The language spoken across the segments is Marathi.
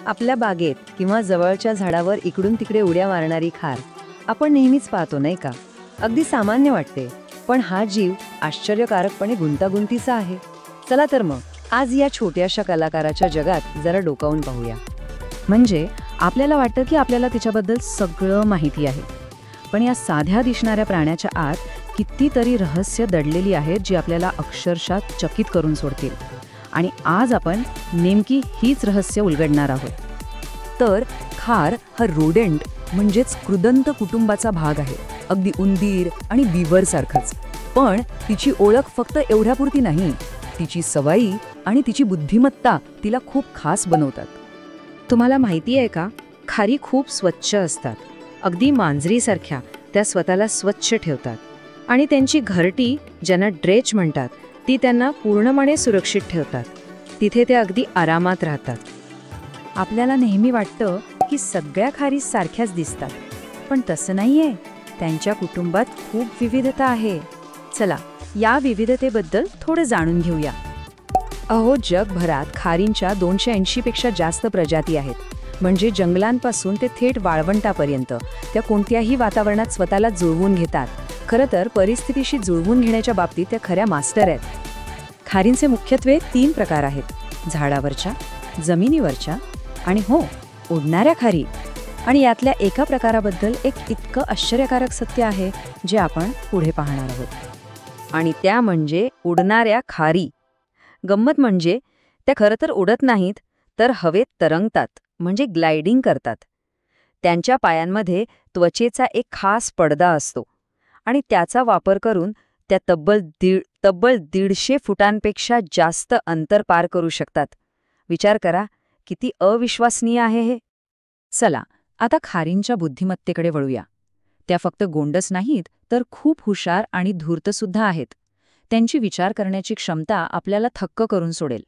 आपल्या बागेत किंवा जवळच्या झाडावर इकडून तिकडे उड्या मारणारी खार आपण नेहमीच पाहतो, नाही का? अगदी सामान्य वाटते, पण हा जीव आश्चर्यकारकपणे गुंतागुंतीचा आहे. चला तर मग आज या छोट्याशा कलाकाराच्या जगात जरा डोकावून पाहूया. म्हणजे आपल्याला वाटतं की आपल्याला तिच्याबद्दल सगळं माहिती आहे, पण या साध्या दिसणाऱ्या प्राण्याच्या आत कितीतरी रहस्य दडलेली आहेत जी आपल्याला अक्षरशः चकित करून सोडतील. आणि आज आपण नेमकी हीच रहस्य उलगडणार आहोत. तर खार हा रोडेंट म्हणजेच कृदंत कुटुंबाचा भाग आहे, अगदी उंदीर आणि बीवर सारखंच. पण तिची ओळख फक्त एवढ्यापुरती नाही, तिची सवयी आणि तिची बुद्धिमत्ता तिला खूप खास बनवतात. तुम्हाला माहिती आहे का, खारी खूप स्वच्छ असतात, अगदी मांजरीसारख्या. त्या स्वतःला स्वच्छ ठेवतात आणि त्यांची घरटी, ज्यांना ड्रेच म्हणतात, ती त्यांना पूर्णपणे सुरक्षित ठेवतात. तिथे ते अगदी आरामात राहतात. आपल्याला नेहमी वाटतं की सगळ्या खारी सारख्याच दिसतात, पण तसं नाहीये. त्यांच्या कुटुंबात खूप विविधता आहे. चला या विविधतेबद्दल थोडं जाणून घेऊया. अहो, जगभरात खारींच्या 280 पेक्षा जास्त प्रजाती आहेत. म्हणजे जंगलांपासून ते थेट वाळवंटापर्यंत त्या कोणत्याही वातावरणात स्वतःला जुळवून घेतात. खरं तर परिस्थितीशी जुळवून घेण्याच्या बाबतीत त्या खऱ्या मास्टर आहेत. खारींचे मुख्यत्वे 3 प्रकार आहेत: झाडावरच्या, जमिनीवरच्या आणि उडणाऱ्या खारी. आणि यातल्या एका प्रकाराबद्दल एक इतकं आश्चर्यकारक सत्य आहे जे आपण पुढे पाहणार आहोत. आणि त्या म्हणजे उडणाऱ्या खारी. गंमत म्हणजे त्या खरं तर उडत नाहीत, तर हवेत तरंगतात, म्हणजे ग्लायडिंग करतात. त्यांच्या पायांमध्ये त्वचेचा एक खास पडदा असतो आणि त्याचा वापर करून त्या तब्बल 150 फुटांपेक्षा जास्त अंतर पार करू शकतात. विचार करा, किती अविश्वसनीय आहे हे. चला आता खारींच्या बुद्धिमत्तेकडे वळूया. त्या फक्त गोंडस नाहीत, तर खूप हुशार आणि धूर्तसुद्धा आहेत. त्यांची विचार करण्याची क्षमता आपल्याला थक्क करून सोडेल.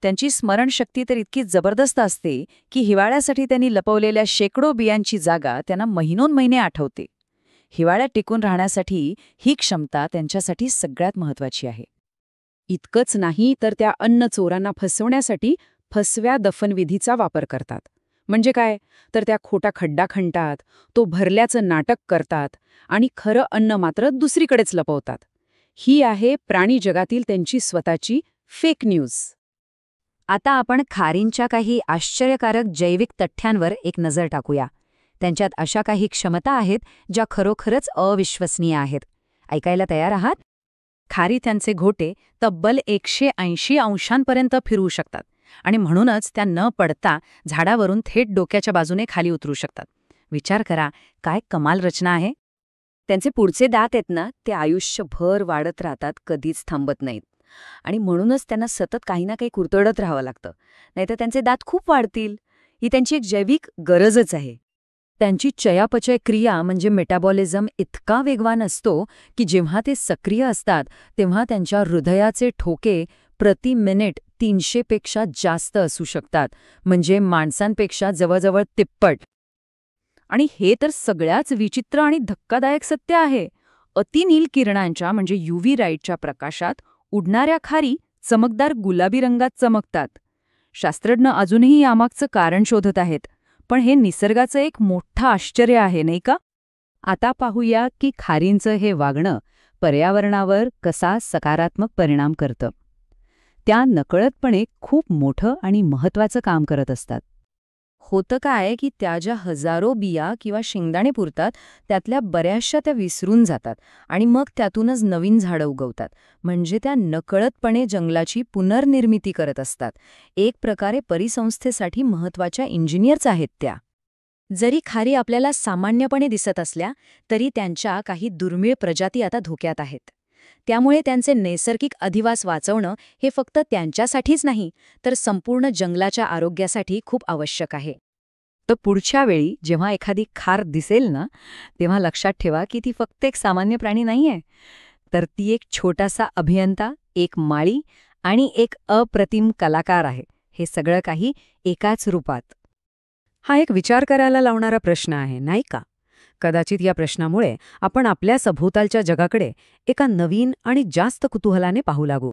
त्यांची स्मरणशक्ती तर इतकी जबरदस्त असते की हिवाळ्यासाठी त्यांनी लपवलेल्या शेकडो बियांची जागा त्यांना महिनोन्महिने आठवते. हिवाळ्यात टिकून राहण्यासाठी ही क्षमता त्यांच्यासाठी सगळ्यात महत्त्वाची आहे. इतकंच नाही, तर त्या अन्न चोरांना फसवण्यासाठी फसव्या दफनविधीचा वापर करतात. म्हणजे काय, तर त्या खोटा खड्डा खणतात, तो भरल्याचं नाटक करतात आणि खरं अन्न मात्र दुसरीकडेच लपवतात. ही आहे प्राणी जगातील त्यांची स्वतःची फेक न्यूज. आता आपण खारींच्या काही आश्चर्यकारक जैविक तथ्यांवर एक नजर टाकूया. त्यांच्यात अशा काही क्षमता आहेत ज्या खरोखरच अविश्वसनीय आहेत. ऐकायला तयार आहात? खारी त्यांचे घोटे तब्बल 180 अंशांपर्यंत फिरवू शकतात आणि म्हणूनच त्या न पडता झाडावरून थेट डोक्याच्या बाजूने खाली उतरू शकतात. विचार करा, काय कमाल रचना आहे. त्यांचे पुढचे दात आहेत ना, ते आयुष्यभर वाढत राहतात, कधीच थांबत नाहीत. आणि म्हणूनच त्यांना सतत काही ना काही कुरतडत राहावं लागतं, नाहीतर त्यांचे दात खूप वाढतील. ही त्यांची एक जैविक गरजच आहे. त्यांची चयापचय क्रिया म्हणजे मेटाबॉलिझम इतका वेगवान असतो की जेव्हा ते सक्रिय असतात तेव्हा त्यांच्या हृदयाचे ठोके प्रति मिनिट 300 पेक्षा जास्त असू शकतात, म्हणजे माणसांपेक्षा जवळजवळ तिप्पट. आणि हे तर सगळ्याच विचित्र आणि धक्कादायक सत्य आहे. अतिनील किरणांच्या म्हणजे UV लाईटच्या प्रकाशात उडणाऱ्या खारी चमकदार गुलाबी रंगात चमकतात. शास्त्रज्ञ अजूनही यामागचं कारण शोधत आहेत, पण हे निसर्गाचं एक मोठं आश्चर्य आहे, नाही का? आता पाहूया की खारींचं हे वागणं पर्यावरणावर कसा सकारात्मक परिणाम करतं. त्या नकळतपणे खूप मोठं आणि महत्त्वाचं काम करत असतात. होतं काय की त्या ज्या हजारो बिया किंवा शेंगदाणे पुरतात, त्यातल्या बऱ्याचशा त्या विसरून जातात आणि मग त्यातूनच नवीन झाडं उगवतात. म्हणजे त्या नकळतपणे जंगलाची पुनर्निर्मिती करत असतात. एक प्रकारे परिसंस्थेसाठी महत्त्वाच्या इंजिनियर्स आहेत त्या. जरी खारी आपल्याला सामान्यपणे दिसत असल्या तरी त्यांच्या काही दुर्मिळ प्रजाती आता धोक्यात आहेत. त्यामुळे त्यांचे नैसर्गिक अधिवास वाचवणं हे फक्त त्यांच्यासाठीच नाही, तर संपूर्ण जंगलाच्या आरोग्यासाठी खूप आवश्यक आहे. तर पुढच्या वेळी जेव्हा एखादी खार दिसेल ना, तेव्हा लक्षात ठेवा की ती फक्त एक सामान्य प्राणी नाहीये, तर ती एक छोटासा अभियंता, एक माळी आणि एक अप्रतिम कलाकार आहे. हे सगळं काही एकाच रूपात. हा एक विचार करायला लावणारा प्रश्न आहे, नाही का? कदाचित या प्रश्नामुळे आपण आपल्या सभोवतालच्या जगाकडे एका नवीन आणि जास्त कुतूहलाने पाहू लागू.